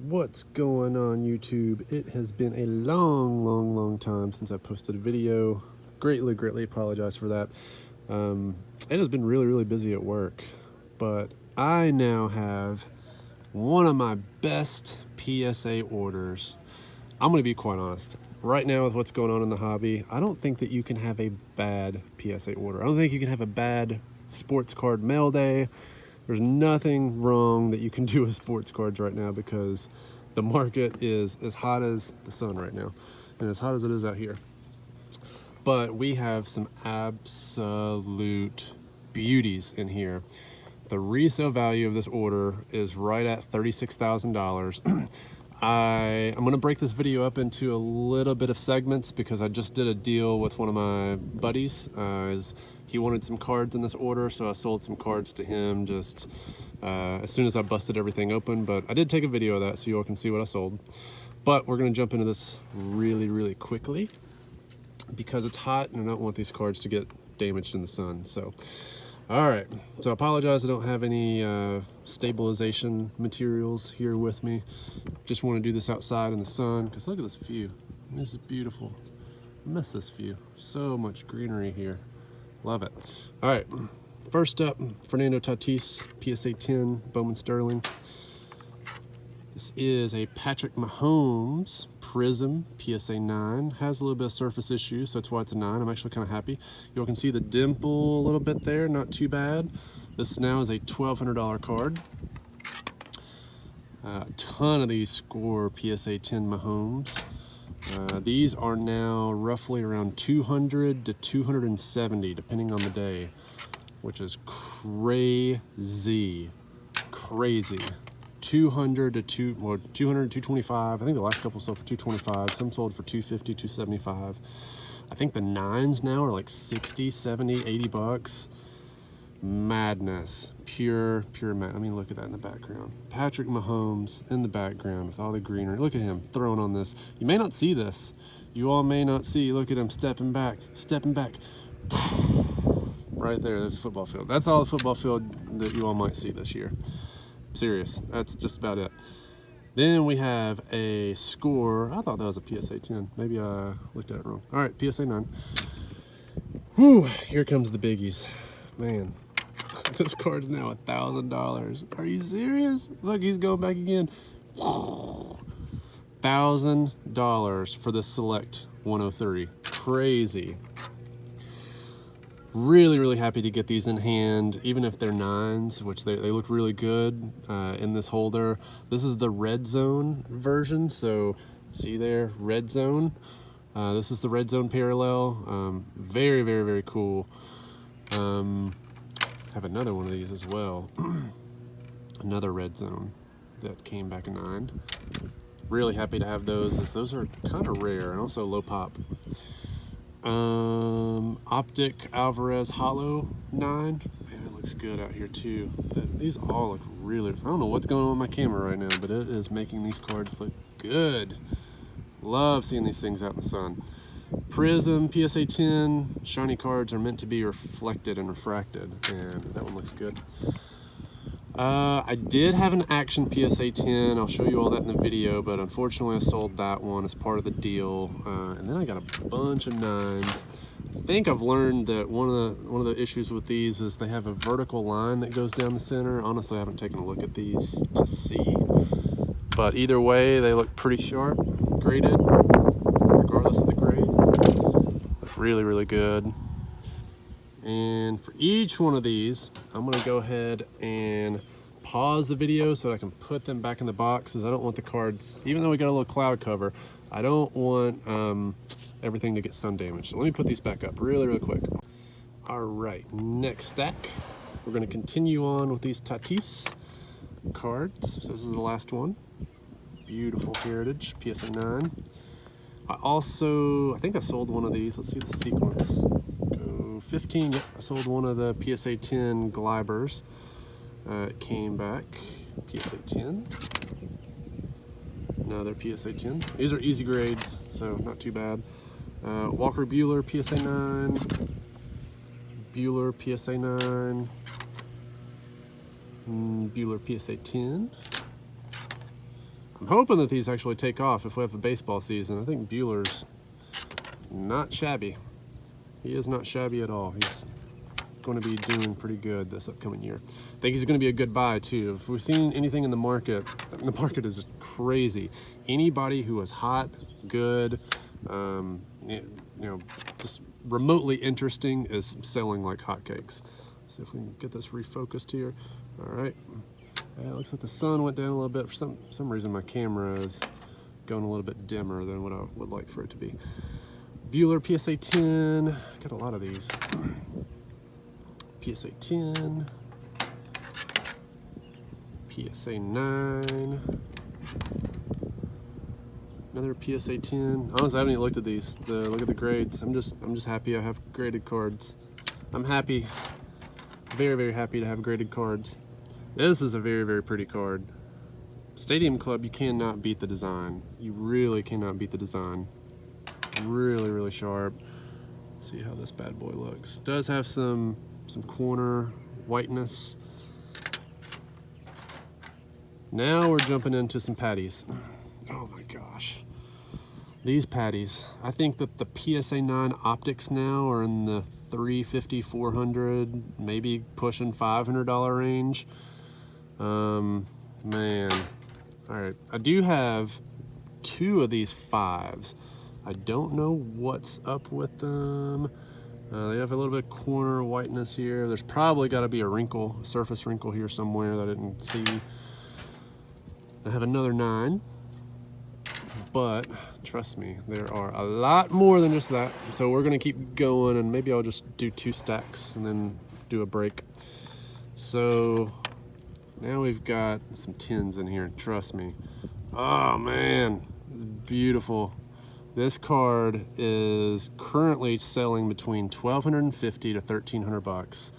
What's going on, YouTube? It has been a long time since I posted a video. Greatly apologize for that. It has been really busy at work, but I now have one of my best PSA orders. I'm gonna be quite honest. Right now with what's going on in the hobby, I don't think that you can have a bad PSA order. I don't think you can have a bad sports card mail day. There's nothing wrong that you can do with sports cards right now because the market is as hot as the sun right now and as hot as it is out here. But we have some absolute beauties in here. The resale value of this order is right at $36,000. I'm going to break this video up into a little bit of segments because I just did a deal with one of my buddies. He wanted some cards in this order, so I sold some cards to him just as soon as I busted everything open. But I did take a video of that so you all can see what I sold. But we're going to jump into this really quickly because it's hot and I don't want these cards to get damaged in the sun. So, all right. So I apologize I don't have any stabilization materials here with me. Just want to do this outside in the sun because look at this view. This is beautiful. I miss this view. So much greenery here. Love it. All right. First up, Fernando Tatis, PSA 10, Bowman Sterling. This is a Patrick Mahomes Prism PSA 9. Has a little bit of surface issues, so that's why it's a 9. I'm actually kind of happy. You all can see the dimple a little bit there, not too bad. This now is a $1,200 card. A ton of these score PSA 10 Mahomes. These are now roughly around 200 to 270 depending on the day, which is crazy. 200 to 225. I think the last couple sold for 225. Some sold for 250, 275. I think the 9s now are like 60, 70, 80 bucks. Madness. Pure mad. I mean, look at that in the background. Patrick Mahomes in the background with all the greenery. Look at him throwing on this. You may not see this. You all may not see. Look at him stepping back. Right there, there's a football field. That's all the football field that you all might see this year. Serious. That's just about it. Then we have a score. I thought that was a PSA 10. Maybe I looked at it wrong. All right, PSA 9. Whew, here comes the biggies. Man, this card's now $1,000. Are you serious? Look, he's going back again. $1,000 for the Select 103. Crazy. Really happy to get these in hand, even if they're 9s, which they look really good in this holder. This is the red zone version, so see there, red zone. This is the red zone parallel. Very cool. Have another one of these as well. Another red zone that came back a 9. Really happy to have those, as those are kind of rare and also low pop. Optic Alvarez Hollow 9. Man, it looks good out here too. These all look really, I don't know what's going on with my camera right now, but it is making these cards look good. Love seeing these things out in the sun. Prism PSA 10. Shiny cards are meant to be reflected and refracted, and that one looks good. I did have an Action PSA 10. I'll show you all that in the video, but unfortunately I sold that one as part of the deal. And then I got a bunch of 9s. I think I've learned that one of the issues with these is they have a vertical line that goes down the center. Honestly, I haven't taken a look at these to see, but either way, they look pretty sharp, graded, regardless of the grade. Look really good. And for each one of these, I'm going to go ahead and pause the video so that I can put them back in the boxes. I don't want the cards, even though we got a little cloud cover, I don't want everything to get sun damaged. So let me put these back up really quick. All right, next stack. We're going to continue on with these Tatis cards. So this is the last one. Beautiful Heritage, PSA 9. I think I sold one of these. Let's see the sequence. 15, I sold one of the PSA 10 Glibers. It came back, PSA 10. Another PSA 10. These are easy grades, so not too bad. Walker Buehler, PSA 9. Buehler, PSA 9. Buehler, PSA 10. I'm hoping that these actually take off if we have a baseball season. I think Bueller's not shabby. He is not shabby at all. He's going to be doing pretty good this upcoming year. I think he's going to be a good buy too. If we've seen anything in the market is just crazy. Anybody who is hot, good, you know, just remotely interesting is selling like hotcakes. See if we can get this refocused here. All right. It looks like the sun went down a little bit. For some reason, my camera is going a little bit dimmer than what I would like for it to be. Bueller PSA 10. Got a lot of these. PSA 10. PSA 9. Another PSA 10. Honestly, I haven't even looked at these. Look at the grades. I'm just happy I have graded cards. I'm happy. Very, very happy to have graded cards. This is a very, very pretty card. Stadium Club, you cannot beat the design. You really cannot beat the design. Really, really sharp. See how this bad boy looks. Does have some corner whiteness. Now we're jumping into some patties. Oh my gosh. These patties. I think that the PSA 9 optics now are in the $350, $400, maybe pushing $500 range. Man. All right, I do have 2 of these 5s. I don't know what's up with them. They have a little bit of corner whiteness here. There's probably got to be a wrinkle, a surface wrinkle here somewhere that I didn't see. I have another 9, but trust me, there are a lot more than just that. So we're gonna keep going, and maybe I'll just do 2 stacks and then do a break. So now we've got some 10s in here, trust me. Oh man, it's beautiful. This card is currently selling between $1,250 to $1,300.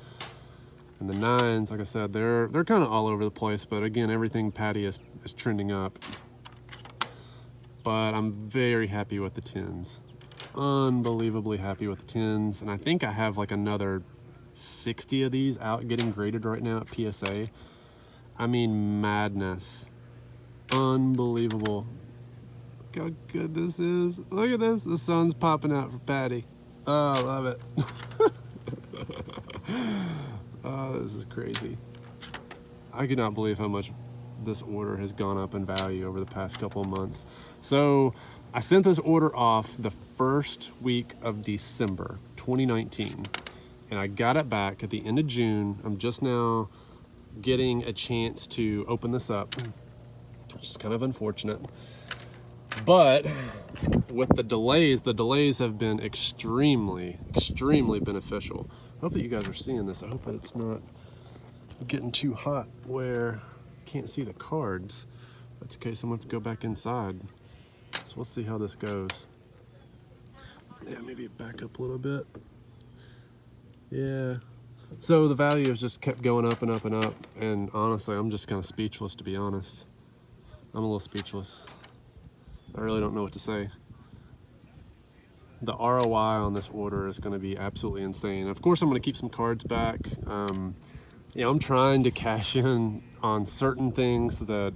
And the 9s, like I said, they're kind of all over the place, but again, everything Patty is trending up. But I'm very happy with the 10s. Unbelievably happy with the 10s. And I think I have like another 60 of these out getting graded right now at PSA. I mean, madness. Unbelievable. Look how good this is. Look at this. The sun's popping out for Patty. Oh, I love it. Oh, this is crazy. I cannot believe how much this order has gone up in value over the past couple of months. So I sent this order off the first week of December 2019, and I got it back at the end of June. I'm just now getting a chance to open this up, which is kind of unfortunate. But with the delays have been extremely, extremely beneficial. I hope that you guys are seeing this. I hope that it's not getting too hot where I can't see the cards. If that's the case, I'm gonna have to go back inside. So we'll see how this goes. Yeah, maybe back up a little bit. Yeah. So the value has just kept going up and up and up. And honestly, I'm just kind of speechless, to be honest. I'm a little speechless. I really don't know what to say. The ROI on this order is going to be absolutely insane. Of course, I'm going to keep some cards back. You know, I'm trying to cash in on certain things that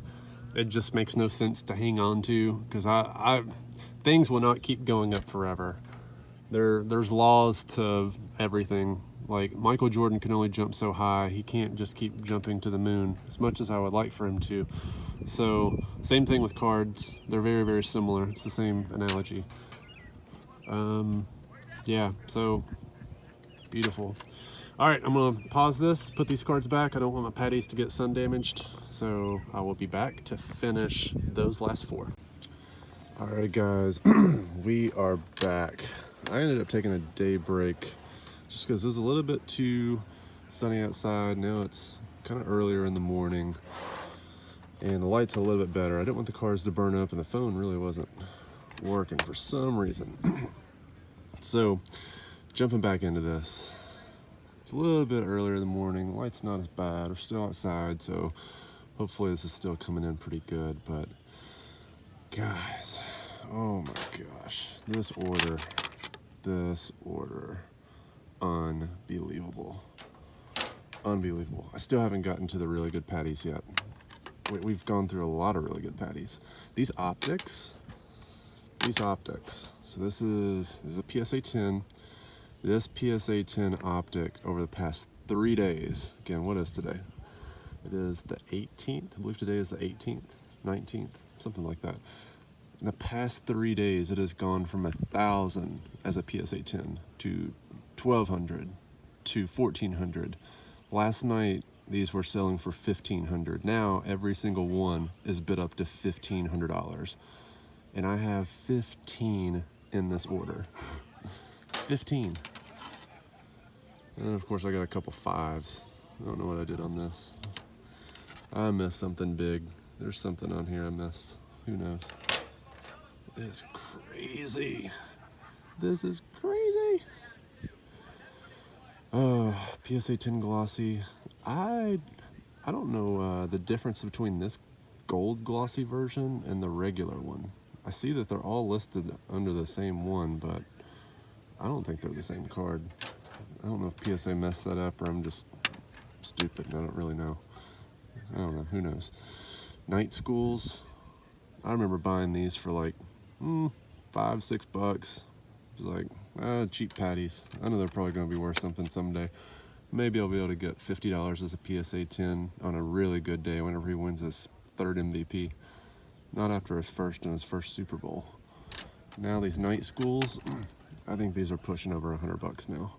it just makes no sense to hang on to, because things will not keep going up forever. There's laws to everything. Like, Michael Jordan can only jump so high. He can't just keep jumping to the moon, as much as I would like for him to. So, same thing with cards. They're very, very similar. It's the same analogy. Yeah, so, beautiful. All right, I'm gonna pause this, put these cards back. I don't want my patties to get sun damaged, so I will be back to finish those last 4. All right, guys, we are back. I ended up taking a day break just because it was a little bit too sunny outside. Now it's kind of earlier in the morning, and the light's a little bit better. I didn't want the cards to burn up, and the phone really wasn't working for some reason. So, jumping back into this. It's a little bit earlier in the morning. The light's not as bad. We're still outside, so hopefully this is still coming in pretty good. But guys, oh my gosh, this order, unbelievable. Unbelievable. I still haven't gotten to the really good patties yet. we've gone through a lot of really good patties. These optics. So this is a PSA 10. This PSA 10 optic over the past 3 days. Again, what is today? It is the 18th. I believe today is the 18th, 19th, something like that. In the past 3 days, it has gone from 1,000 as a PSA 10 to 1,200 to 1,400. Last night, these were selling for $1,500. Now, every single one is bid up to $1,500. And I have 15 in this order. 15. And of course, I got a couple 5s. I don't know what I did on this. I missed something big. There's something on here I missed. Who knows? It's crazy. This is crazy. Oh, PSA 10 glossy. I don't know the difference between this gold glossy version and the regular one. I see that they're all listed under the same one, but I don't think they're the same card. I don't know if PSA messed that up or I'm just stupid and I don't really know. I don't know, who knows. Night schools. I remember buying these for like $5, $6. It was like, cheap patties. I know they're probably gonna be worth something someday. Maybe I'll be able to get $50 as a PSA 10 on a really good day whenever he wins his 3rd MVP. Not after his first in his first Super Bowl. Now these night schools, I think these are pushing over $100 now.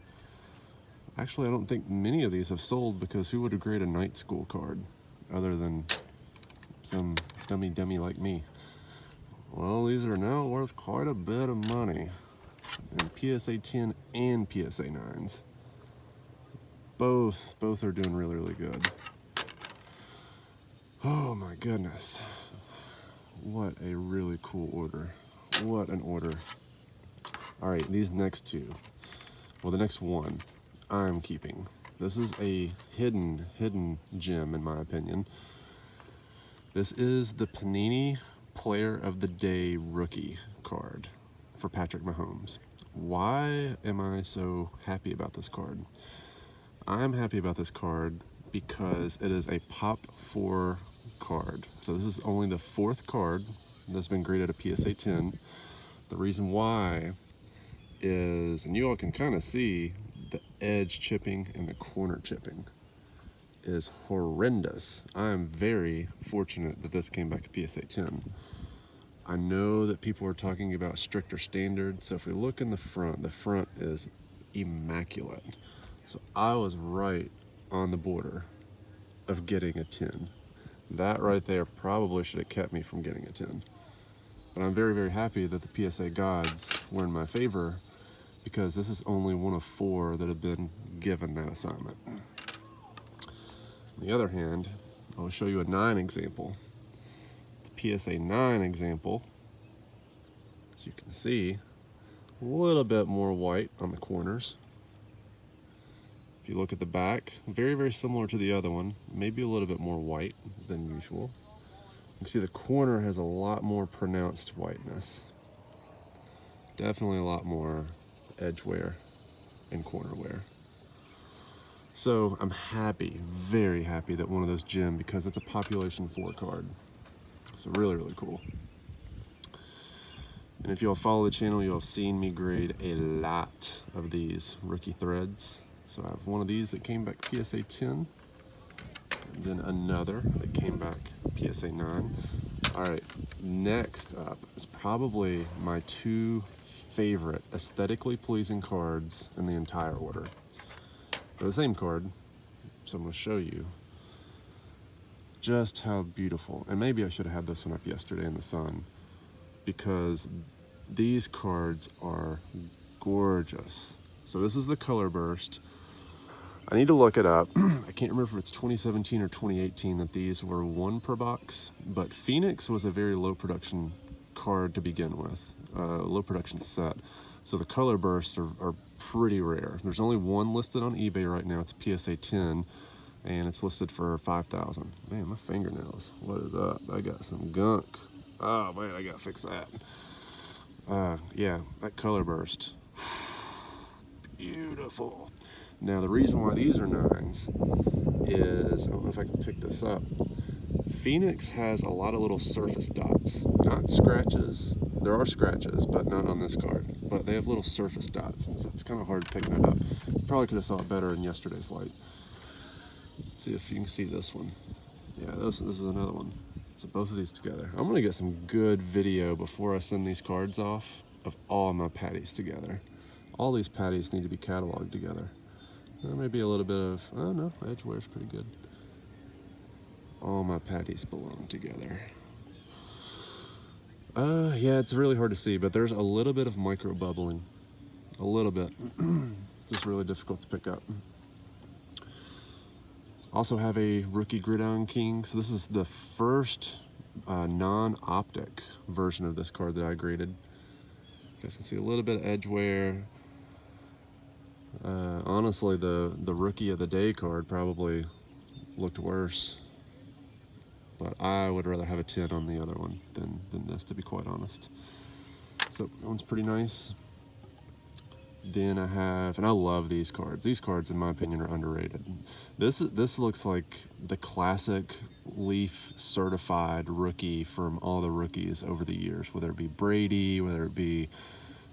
Actually, I don't think many of these have sold because who would grade a night school card other than some dummy like me? Well, these are now worth quite a bit of money. And PSA 10 and PSA 9s. Both are doing really good. Oh my goodness. What a really cool order. What an order. All right, these next two. Well, the next one I'm keeping. This is a hidden gem in my opinion. This is the Panini Player of the Day rookie card for Patrick Mahomes. Why am I so happy about this card? I'm happy about this card because it is a Pop 4 card. So this is only the 4th card that's been graded a PSA 10. The reason why is, and you all can kind of see the edge chipping and the corner chipping is horrendous. I am very fortunate that this came back a PSA 10. I know that people are talking about stricter standards, so if we look in the front is immaculate. So I was right on the border of getting a 10. That right there probably should have kept me from getting a 10. But I'm very happy that the PSA gods were in my favor because this is only one of 4 that have been given that assignment. On the other hand, I'll show you a 9 example. The PSA 9 example, as you can see, a little bit more white on the corners. If you look at the back, very similar to the other one, maybe a little bit more white than usual. You can see the corner has a lot more pronounced whiteness. Definitely a lot more edge wear and corner wear. So I'm happy, very happy that one of those gem because it's a population 4 card. So really cool. And if you all follow the channel, you'll have seen me grade a lot of these rookie threads. So I have one of these that came back PSA 10, and then another that came back PSA 9. All right, next up is probably my 2 favorite aesthetically pleasing cards in the entire order. They're the same card, so I'm gonna show you just how beautiful, and maybe I should have had this one up yesterday in the sun, because these cards are gorgeous. So this is the Color Burst. I need to look it up. I can't remember if it's 2017 or 2018 that these were 1 per box, but Phoenix was a very low production card to begin with, low production set. So the Color Bursts are pretty rare. There's only 1 listed on eBay right now. It's a PSA 10, and it's listed for $5,000. Man, my fingernails, what is up? I got some gunk. Oh man, I gotta fix that. Yeah, that Color Burst. Beautiful. Now the reason why these are 9s is, I don't know if I can pick this up. Phoenix has a lot of little surface dots, not scratches. There are scratches, but not on this card. But they have little surface dots, and so it's kind of hard picking it up. Probably could have saw it better in yesterday's light. Let's see if you can see this one. Yeah, this is another one. So both of these together. I'm gonna get some good video before I send these cards off of all my patties together. All these patties need to be cataloged together. There may be a little bit of, oh no, Edgeware's pretty good. All my patties belong together. Yeah, it's really hard to see, but there's a little bit of micro bubbling. A little bit. Just really difficult to pick up. Also have a rookie Gridiron King. So this is the first non-optic version of this card that I graded. You guys can see a little bit of edge wear. Honestly, the Rookie of the Day card probably looked worse. But I would rather have a 10 on the other one than this, to be quite honest. So that one's pretty nice. Then I have, and I love these cards. These cards, in my opinion, are underrated. This looks like the classic Leaf certified rookie from all the rookies over the years, whether it be Brady, whether it be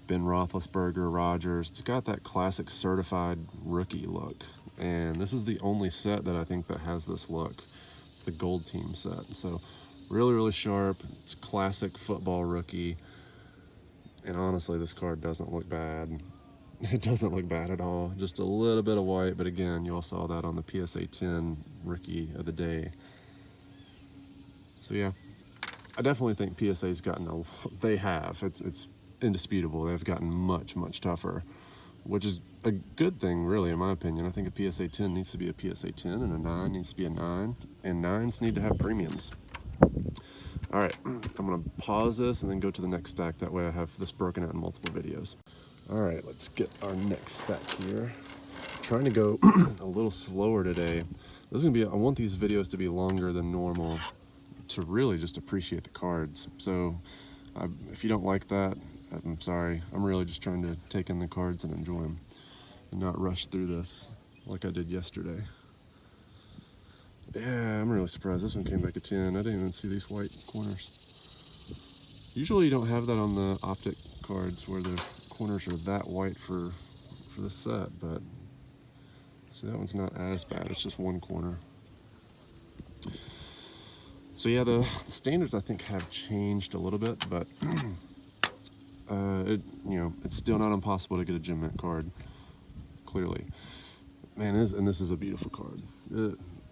Ben Roethlisberger, Rodgers. It's got that classic certified rookie look. And this is the only set that I think that has this look. It's the Gold Team set. So really, really sharp. It's classic football rookie. And honestly, this card doesn't look bad. It doesn't look bad at all. Just a little bit of white, but again, you all saw that on the PSA 10 Rookie of the Day. So yeah, I definitely think PSA's gotten they have. It's indisputable. They've gotten much, much tougher, which is a good thing, really, in my opinion. I think a PSA 10 needs to be a PSA 10, and a 9 needs to be a 9, and 9s need to have premiums. All right, I'm gonna pause this and then go to the next stack. That way I have this broken out in multiple videos. All right, let's get our next stack here. I'm trying to go a little slower today. This is gonna be, I want these videos to be longer than normal to really just appreciate the cards. So if you don't like that, I'm sorry. I'm really just trying to take in the cards and enjoy them and not rush through this like I did yesterday. Yeah, I'm really surprised this one came back a 10. I didn't even see these white corners. Usually you don't have that on the optic cards where the corners are that white for the set, but see, that one's not as bad. It's just one corner. So yeah, the standards I think have changed a little bit, but it's still not impossible to get a gem mint card. Clearly, man, this is a beautiful card.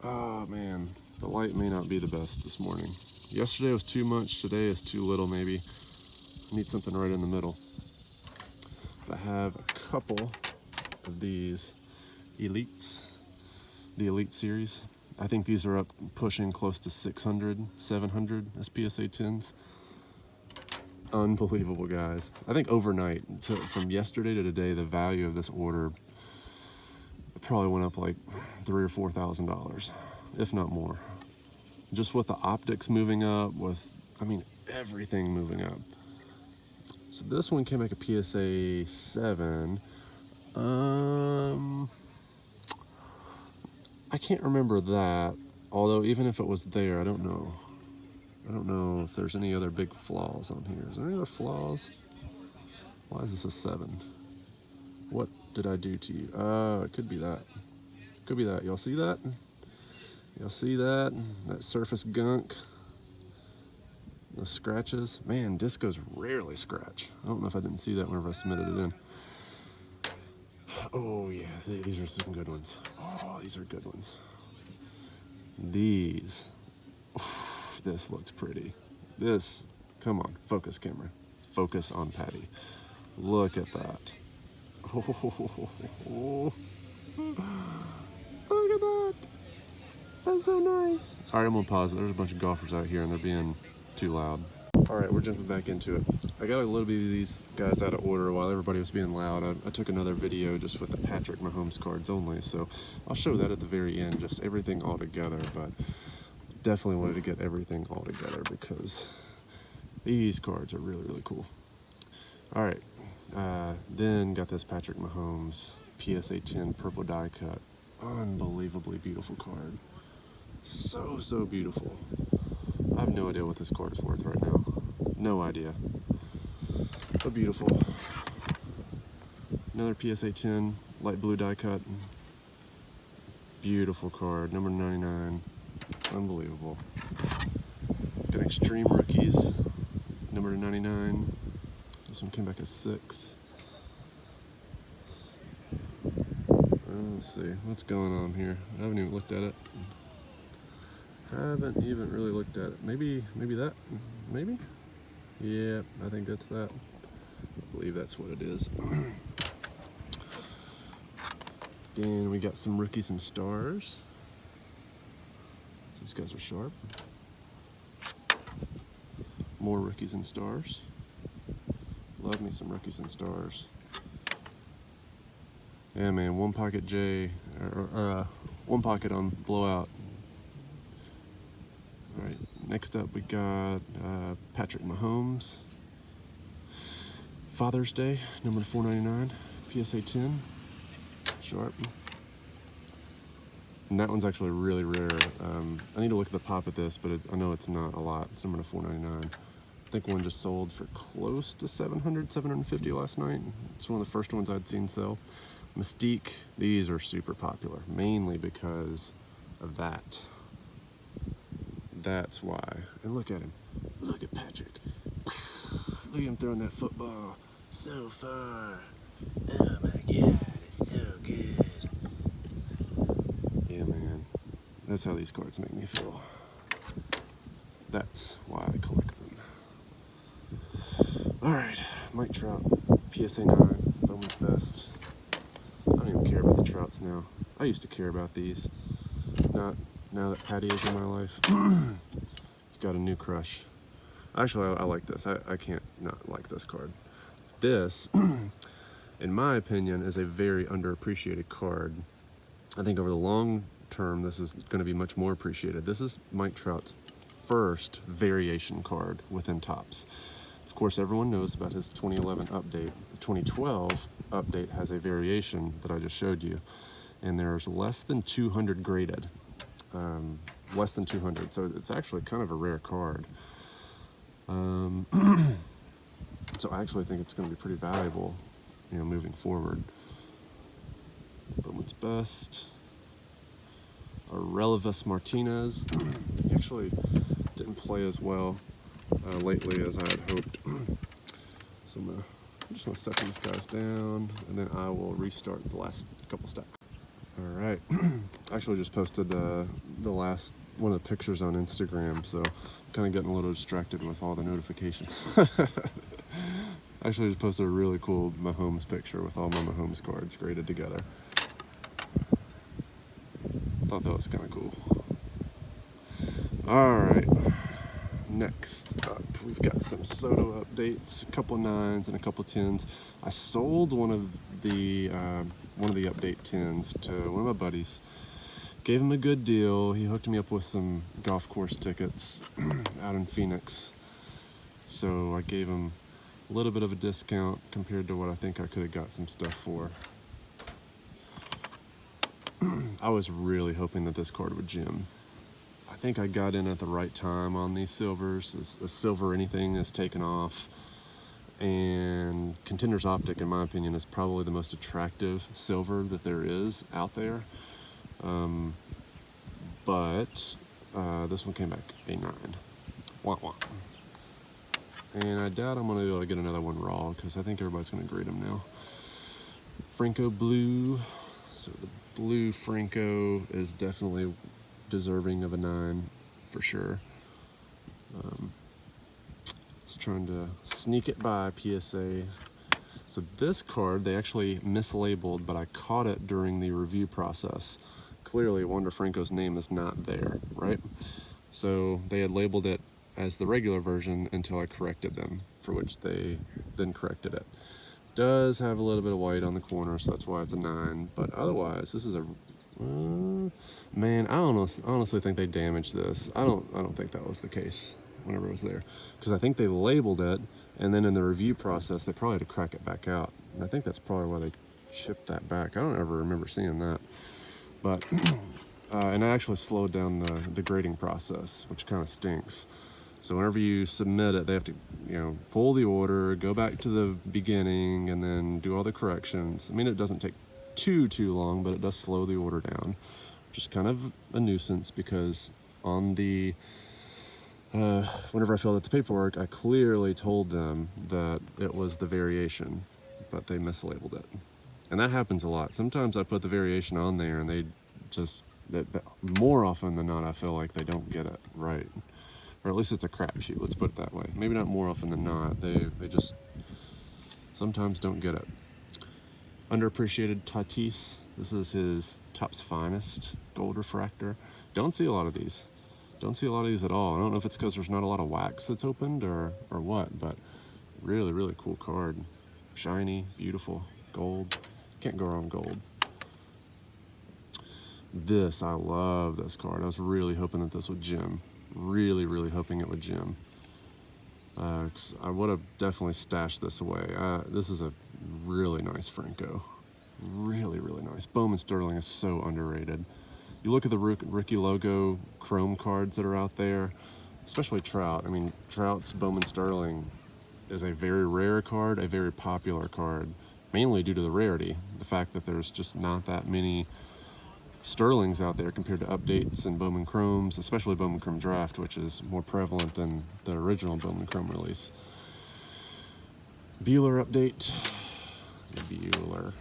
Oh man, the light may not be the best this morning. Yesterday was too much. Today is too little. Maybe need something right in the middle. I have a couple of these elites, the Elite series. I think these are up pushing close to 600, 700 as PSA 10s. Unbelievable, guys. I think overnight, so from yesterday to today, the value of this order probably went up like $3,000 or $4,000, if not more. Just with the optics moving up, everything moving up. So this one came like a PSA 7. I can't remember that, although even if it was there, I don't know. I don't know if there's any other big flaws on here. Is there any other flaws? Why is this a 7? What did I do to you? It could be that. Could be that. Y'all see that? Y'all see that? That surface gunk? The scratches? Man, discos rarely scratch. I don't know if I didn't see that whenever I submitted it in. Oh yeah, these are some good ones. Oh, these are good ones. These. Oof, this looks pretty. This, come on, focus camera. Focus on Patty. Look at that. Oh, look at that. That's so nice. All right, I'm gonna pause it. There's a bunch of golfers out here and they're being too loud. All right, we're jumping back into it. I got a little bit of these guys out of order while everybody was being loud. I took another video just with the Patrick Mahomes cards only, so I'll show that at the very end, just everything all together, but definitely wanted to get everything all together because these cards are really, really cool. All right, then got this Patrick Mahomes PSA 10 purple die cut. Unbelievably beautiful card. So, so beautiful. I have no idea what this card is worth right now. No idea. But beautiful. Another PSA 10, light blue die cut. Beautiful card, number 99. Unbelievable. Got Extreme Rookies, number 99. This one came back as 6. Let's see, what's going on here? I haven't even looked at it. Haven't even really looked at it. Maybe that? Maybe? Yeah, I think that's that. I believe that's what it is. Then we got some Rookies and Stars. These guys are sharp. More Rookies and Stars. Love me some Rookies and Stars. Yeah, man, one pocket J, or one pocket on blowout. All right, next up we got Patrick Mahomes. Father's Day, number 499, PSA 10, sharp. And that one's actually really rare. I need to look at the pop at this, but I know it's not a lot. It's number 499. I think one just sold for close to 700, 750 last night. It's one of the first ones I'd seen sell. Mystique, these are super popular, mainly because of that. That's why. And look at him. Look at Patrick. Look at him throwing that football so far. Oh my God, it's so good. Yeah, man. That's how these cards make me feel. That's why I collect them. All right, Mike Trout, PSA 9, Bowman's Best. I don't even care about the Trouts now. I used to care about these. Not now that Patty is in my life. I've got a new crush. Actually, I like this. I can't not like this card. This, in my opinion, is a very underappreciated card. I think over the long term, this is going to be much more appreciated. This is Mike Trout's first variation card within Topps. Of course, everyone knows about his 2011 update. The 2012 update has a variation that I just showed you, and there's less than 200 graded. Less than 200, so it's actually kind of a rare card. So I actually think it's going to be pretty valuable, you know, moving forward. Bowman's Best. Relevus Martinez. He actually didn't play as well lately as I had hoped. So I'm just going to set these guys down, and then I will restart the last couple stacks. All right. I actually just posted the last one of the pictures on Instagram, so I'm kind of getting a little distracted with all the notifications. I actually just posted a really cool Mahomes picture with all my Mahomes cards graded together. Thought that was kind of cool. All right. Next up, we've got some Soto updates, a couple 9s and a couple 10s. I sold one of the update 10s to one of my buddies. Gave him a good deal. He hooked me up with some golf course tickets out in Phoenix. So I gave him a little bit of a discount compared to what I think I could have got some stuff for. I was really hoping that this card would gem. I think I got in at the right time on these silvers. The silver anything is taken off. And Contenders Optic, in my opinion, is probably the most attractive silver that there is out there. But this one came back a 9. Wah wah. And I doubt I'm going to be able to get another one raw because I think everybody's going to grade them now. Franco Blue. So the blue Franco is definitely deserving of a 9 for sure. Just trying to sneak it by PSA. So this card they actually mislabeled, but I caught it during the review process. Clearly Wander Franco's name is not there, right? So they had labeled it as the regular version until I corrected them, for which they then corrected it. Does have a little bit of white on the corner, so that's why it's a 9, but otherwise this is a man, I honestly think they damaged this. I don't think that was the case whenever it was there, because I think they labeled it and then in the review process they probably had to crack it back out, and I think that's probably why they shipped that back. I don't ever remember seeing that. But and it actually slowed down the grading process, which kind of stinks. So whenever you submit it, they have to, pull the order, go back to the beginning, and then do all the corrections. I mean, it doesn't take too long, but it does slow the order down, which is kind of a nuisance because on the whenever I filled out the paperwork, I clearly told them that it was the variation, but they mislabeled it. And that happens a lot. Sometimes I put the variation on there and they just, more often than not, I feel like they don't get it right. Or at least it's a crapshoot, let's put it that way. Maybe not more often than not, they just sometimes don't get it. Underappreciated Tatis, this is his Topps Finest gold refractor. Don't see a lot of these. Don't see a lot of these at all. I don't know if it's because there's not a lot of wax that's opened or what, but really cool card. Shiny, beautiful, gold. Can't go wrong gold. This, I love this card. I was really hoping that this would gem. Really hoping it would gem. I would have definitely stashed this away. This is a really nice Franco. Really nice. Bowman Sterling is so underrated. You look at the rookie logo chrome cards that are out there, especially Trout. I mean, Trout's Bowman Sterling is a very rare card, a very popular card, mainly due to the rarity. The fact that there's just not that many Sterlings out there compared to updates and Bowman Chromes, especially Bowman Chrome Draft, which is more prevalent than the original Bowman Chrome release. Bueller update. Bueller.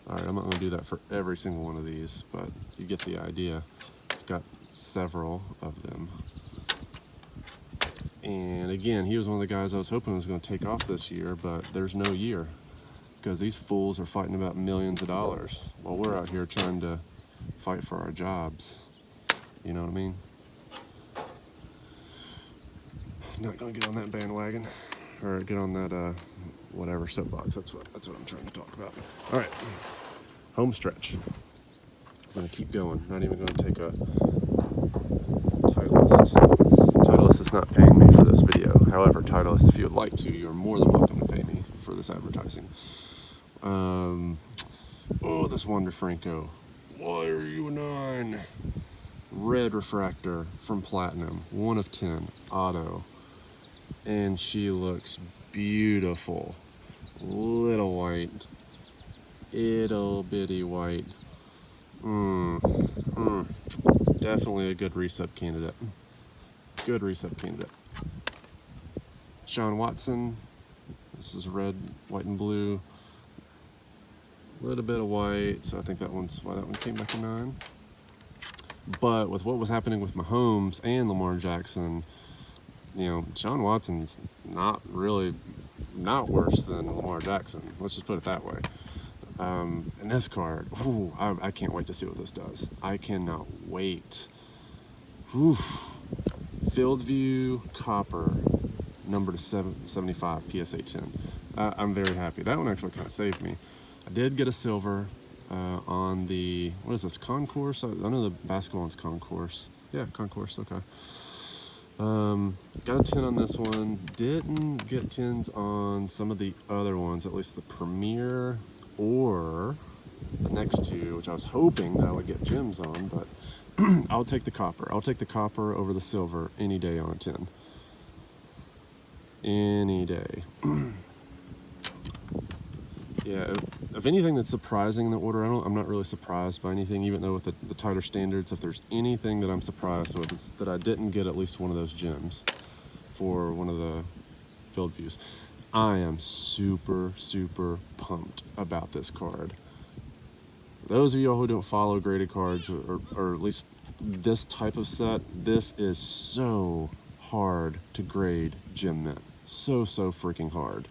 All right, I'm not gonna do that for every single one of these, but you get the idea. I've got several of them. And again, he was one of the guys I was hoping was going to take off this year, but there's no year because these fools are fighting about millions of dollars while we're out here trying to fight for our jobs. You know what I mean? Not going to get on that bandwagon or get on that whatever soapbox. That's what I'm trying to talk about. All right, home stretch. I'm going to keep going. Not even going to take a Titleist. Titleist is not paying me for this video. However, Titleist, if you would like to, you're more than welcome to pay me for this advertising. Oh, this Wander Franco. Why are you a 9? Red refractor from Platinum, 1 of 10, auto. And she looks beautiful. Little white. Ittle bitty white. Definitely a good resub candidate. Good resub candidate. Sean Watson. This is red, white, and blue. A little bit of white, so I think that's why that one came back a 9. But with what was happening with Mahomes and Lamar Jackson, Sean Watson's not worse than Lamar Jackson. Let's just put it that way. And this card, I can't wait to see what this does. I cannot wait. Field View Copper, number to 75, PSA 10. I'm very happy. That one actually kind of saved me. I did get a silver on the, what is this, Concourse? I know the basketball one's Concourse. Yeah, Concourse, okay. Got a 10 on this one. Didn't get 10s on some of the other ones, at least the Premier or the next two, which I was hoping that I would get gems on, but I'll take the copper. I'll take the copper over the silver any day on a 10. Any day. Yeah, if anything that's surprising in the order, I'm not really surprised by anything, even though with the tighter standards, if there's anything that I'm surprised with, it's that I didn't get at least one of those gems for one of the field views. I am super pumped about this card. For those of y'all who don't follow graded cards, or at least this type of set, this is so hard to grade gem mint. So freaking hard.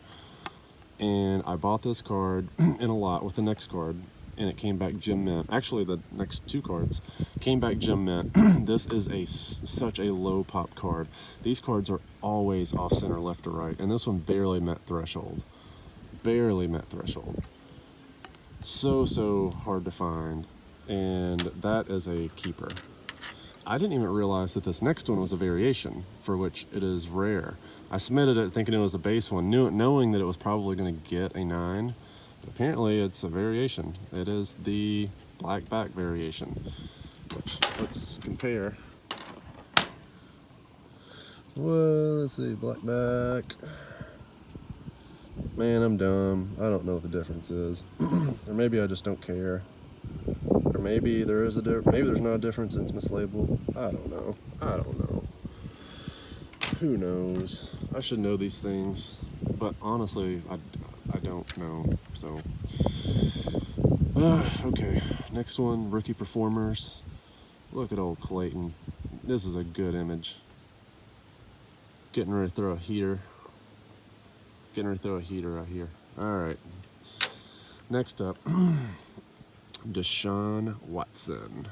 And I bought this card in a lot with the next card, and it came back gem mint. Actually, the next two cards came back gem mint. This is such a low pop card. These cards are always off center, left or right, and this one barely met threshold. Barely met threshold. So hard to find, and that is a keeper. I didn't even realize that this next one was a variation, for which it is rare. I submitted it thinking it was a base one, knowing that it was probably going to get a 9, apparently it's a variation. It is the black back variation, which let's compare. Well, let's see, black back. Man, I'm dumb. I don't know what the difference is. Or maybe I just don't care. Or maybe there is a difference. Maybe there's not a difference and it's mislabeled. I don't know. I don't know. Who knows? I should know these things. But honestly, I don't know. So, okay. Next one, rookie performers. Look at old Clayton. This is a good image. Getting ready to throw a heater. Getting ready to throw a heater out here. All right. Next up, Deshaun Watson.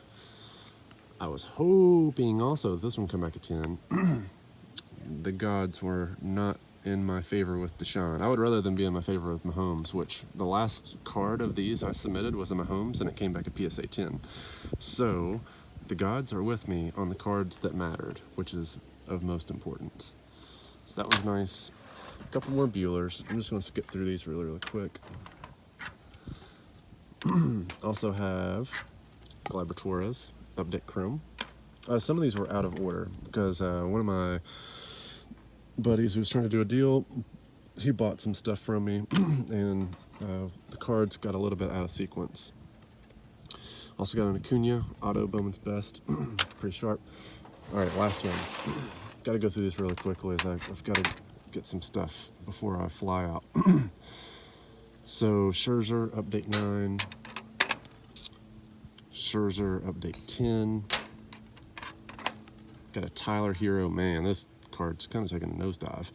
I was hoping also this one come back at 10. The gods were not in my favor with Deshaun. I would rather than be in my favor with Mahomes, which the last card of these I submitted was a Mahomes and it came back a PSA 10. So the gods are with me on the cards that mattered, which is of most importance. So that was nice. A couple more Buellers. I'm just going to skip through these really quick. Also have Gleyber Torres, Update Chrome. Some of these were out of order because one of my buddies who was trying to do a deal, he bought some stuff from me and the cards got a little bit out of sequence. Also got an Acuna, Auto Bowman's Best, pretty sharp. All right, last ones. Got to go through these really quickly as I've got to get some stuff before I fly out. So Scherzer, Update 9. Scherzer, Update 10. Got a Tyler Hero. Man, this card's kind of taking a nosedive.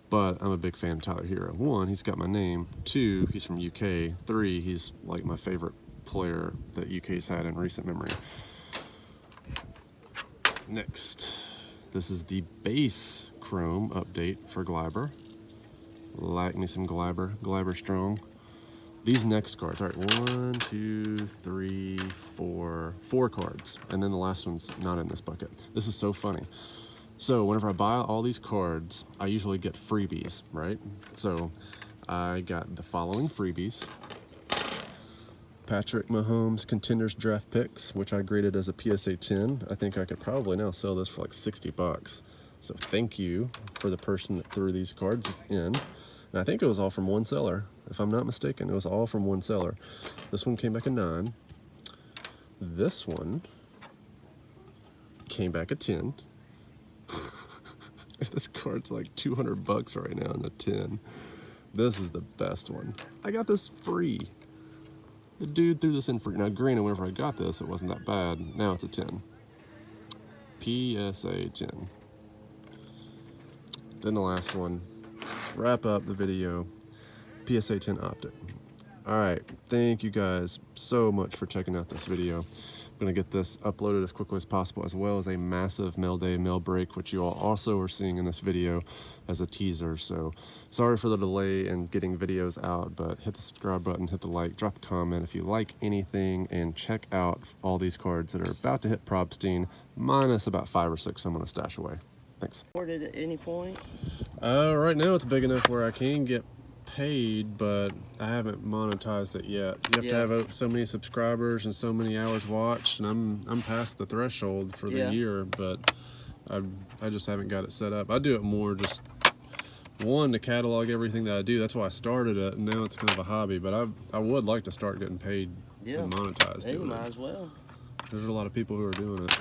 But I'm a big fan of Tyler Hero. 1, he's got my name. 2, he's from UK. 3, he's like my favorite player that UK's had in recent memory. Next, this is the base Chrome update for Gleyber. Like me some Gleyber. Gleyber strong. These next cards, all right, 1, 2, 3, 4 cards, and then the last one's not in this bucket. This is so funny. So whenever I buy all these cards, I usually get freebies, right? So I got the following freebies. Patrick Mahomes Contenders Draft Picks, which I graded as a PSA 10. I think I could probably now sell this for like 60 bucks. So thank you for the person that threw these cards in. And I think it was all from one seller, if I'm not mistaken. It was all from one seller. This one came back a 9. This one came back a 10. This card's like 200 bucks right now in a 10. This is the best one. I got this free. The dude threw this in free. Now, granted, whenever I got this, it wasn't that bad. Now it's a 10. PSA 10. Then the last one. Wrap up the video. PSA 10 Optic. Alright, thank you guys so much for checking out this video. I'm going to get this uploaded as quickly as possible, as well as a massive mail day mail break, which you all also are seeing in this video as a teaser. So sorry for the delay in getting videos out, but hit the subscribe button, hit the like, drop a comment if you like anything, and check out all these cards that are about to hit Probstein, minus about 5 or 6 I'm going to stash away. Thanks. Recorded at any point? Right now it's big enough where I can get paid, but I haven't monetized it yet. You have to have so many subscribers and so many hours watched, and I'm past the threshold for the year, but I just haven't got it set up. I do it more just one to catalog everything that I do. That's why I started it, and now it's kind of a hobby. But I would like to start getting paid and monetized. You might as well. There's a lot of people who are doing it.